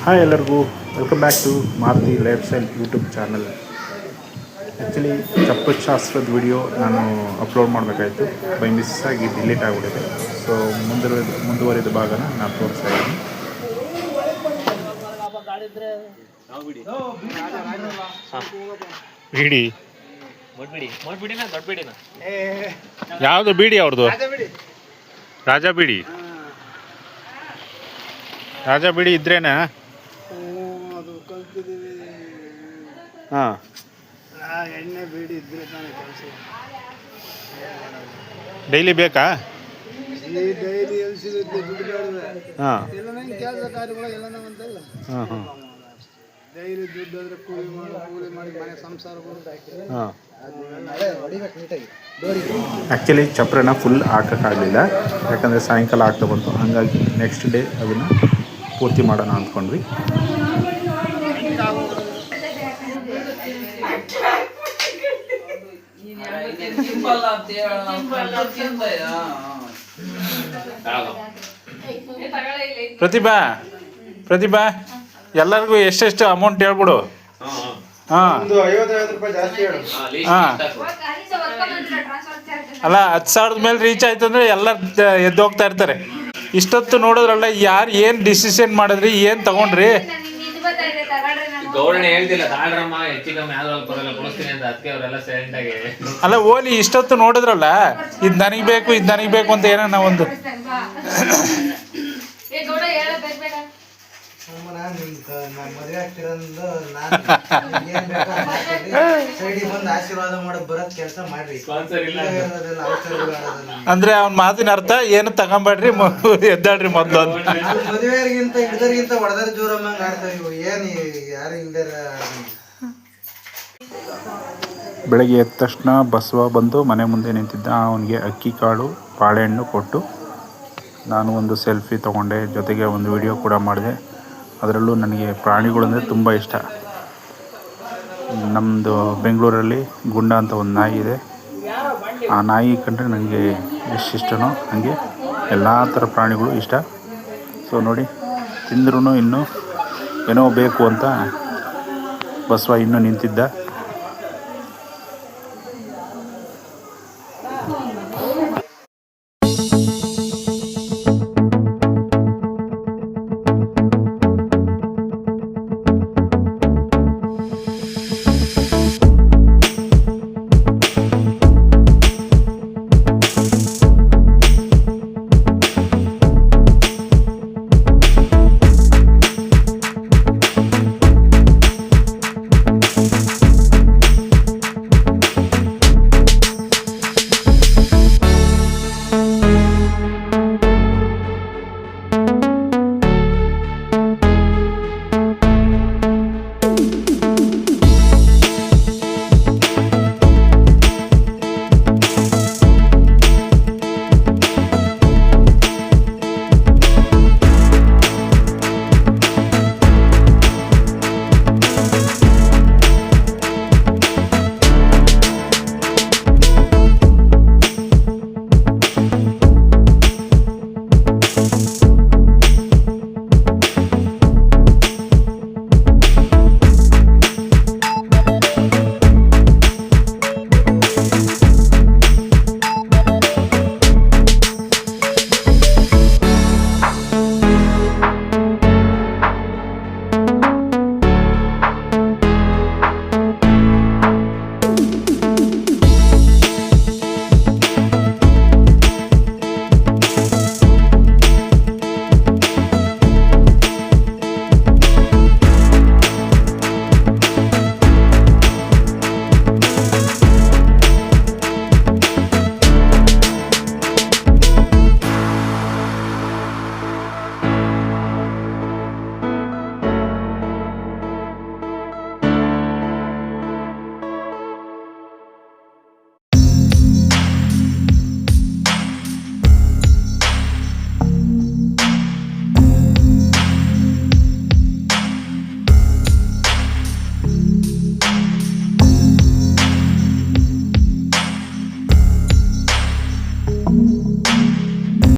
Hi ಎಲ್ಲರಿಗೂ welcome back to Maruti lifestyle YouTube channel. Actually ತಪ್ಪುಶಾಸ್ತ್ರದ video ನಾನು upload ಮಾಡಬೇಕಾಯಿತು, ಬೈ ಮಿಸ್ ಆಗಿ ಡಿಲೀಟ್ ಆಗಿಬಿಟ್ಟಿದೆ. ಸೊ ಮುಂದುವರಿದ ಭಾಗನ ನಾನು ತೋರಿಸ್ತಾ ಇದ್ದೀನಿ. ಬೀಡಿ ಯಾವುದು ಬೀಡಿ ಅವ್ರದ್ದು? ರಾಜಾ ಬೀಡಿ. ರಾಜಾ ಬೀಡಿ ಇದ್ರೇನಾ? ಹಾಂ, ಎಣ್ಣೆ ಬೀಡಿ ಇದ್ರೆ ತಾನೇ ಕೆಲಸ. ಡೈಲಿ ಬೇಕಾ? ಡೈಲಿ ಎಲ್ಲಿ ಸಿಗುತ್ತೆ ದುಡ್ಡು ಬೇಡವೆ? ಹಾಂ, ಎಲ್ಲ ನಂಗೆ ಕೆಲಸ ಕಾರ್ಯಗಳು ಎಲ್ಲ ಅಂತಲ್ಲ. ಹಾಂ ಹಾಂ, ಡೈಲಿ ದುಡ್ಡು ಆದರೆ ಕೂಲಿ ಮಾಡಿ ಮನೆ ಸಂಸಾರ ಹಾಂ. ಆ್ಯಕ್ಚುಲಿ ಚಪ್ರನ ಫುಲ್ ಹಾಕೋಕ್ಕಾಗಲಿಲ್ಲ, ಯಾಕಂದರೆ ಸಾಯಂಕಾಲ ಆಗ್ತಾ ಬಂತು. ಹಾಗಾಗಿ ನೆಕ್ಸ್ಟ್ ಡೇ ಅದನ್ನು ಪೂರ್ತಿ ಮಾಡೋಣ ಅಂದ್ಕೊಂಡ್ವಿ. ಪ್ರತಿಭಾ ಎಲ್ಲರಿಗೂ ಎಷ್ಟೆಷ್ಟು ಅಮೌಂಟ್ ಹೇಳ್ಬಿಡು. ಹಾಂ ಹಾಂ, ಅಲ್ಲ 10,000 ಮೇಲೆ ರೀಚ್ ಆಯ್ತು ಅಂದರೆ ಎಲ್ಲ ಎದ್ದೋಗ್ತಾ ಇರ್ತಾರೆ. ಇಷ್ಟೊತ್ತು ನೋಡೋದ್ರಲ್ಲ, ಯಾರು ಏನು ಡಿಸಿಷನ್ ಮಾಡಿದ್ರಿ, ಏನು ತಗೊಂಡ್ರಿ? ಅಲ್ಲ ಓಲಿ ಇಷ್ಟೊತ್ತು ನೋಡಿದ್ರಲ್ಲ, ಇದು ನನಗೆ ಬೇಕು, ಇದು ನನಗೆ ಬೇಕು ಅಂತ ಏನೋ ಒಂದು ಅಂದ್ರೆ ಅವನ ಮಾತಿನ ಅರ್ಥ ಏನು ತಗೊಂಬೇಡ್ರಿ, ಎದ್ದಾಡ್ರಿ ಮೊದ್ಲು ಅಂತ. ಬೆಳಗ್ಗೆ ಎದ್ದ ತಕ್ಷಣ ಬಸವ ಬಂದು ಮನೆ ಮುಂದೆ ನಿಂತಿದ್ದ. ಅವನಿಗೆ ಅಕ್ಕಿ ಕಾಳು ಬಾಳೆಹಣ್ಣು ಕೊಟ್ಟು ನಾನು ಒಂದು ಸೆಲ್ಫಿ ತೊಗೊಂಡೆ, ಜೊತೆಗೆ ಒಂದು ವಿಡಿಯೋ ಕೂಡ ಮಾಡಿದೆ. ಅದರಲ್ಲೂ ನನಗೆ ಪ್ರಾಣಿಗಳಂದರೆ ತುಂಬ ಇಷ್ಟ. ನಮ್ಮದು ಬೆಂಗಳೂರಲ್ಲಿ ಗುಂಡ ಅಂತ ಒಂದು ನಾಯಿ ಇದೆ. ಆ ನಾಯಿ ಕಂಡ್ರೆ ನನಗೆ ಎಷ್ಟು ಇಷ್ಟನೋ ಹಾಗೆ ಎಲ್ಲ ಥರ ಪ್ರಾಣಿಗಳು ಇಷ್ಟ. ಸೊ ನೋಡಿ, ತಿಂದ್ರೂ ಇನ್ನೂ ಏನೋ ಬೇಕು ಅಂತ ಬಸವ ಇನ್ನೂ ನಿಂತಿದ್ದ.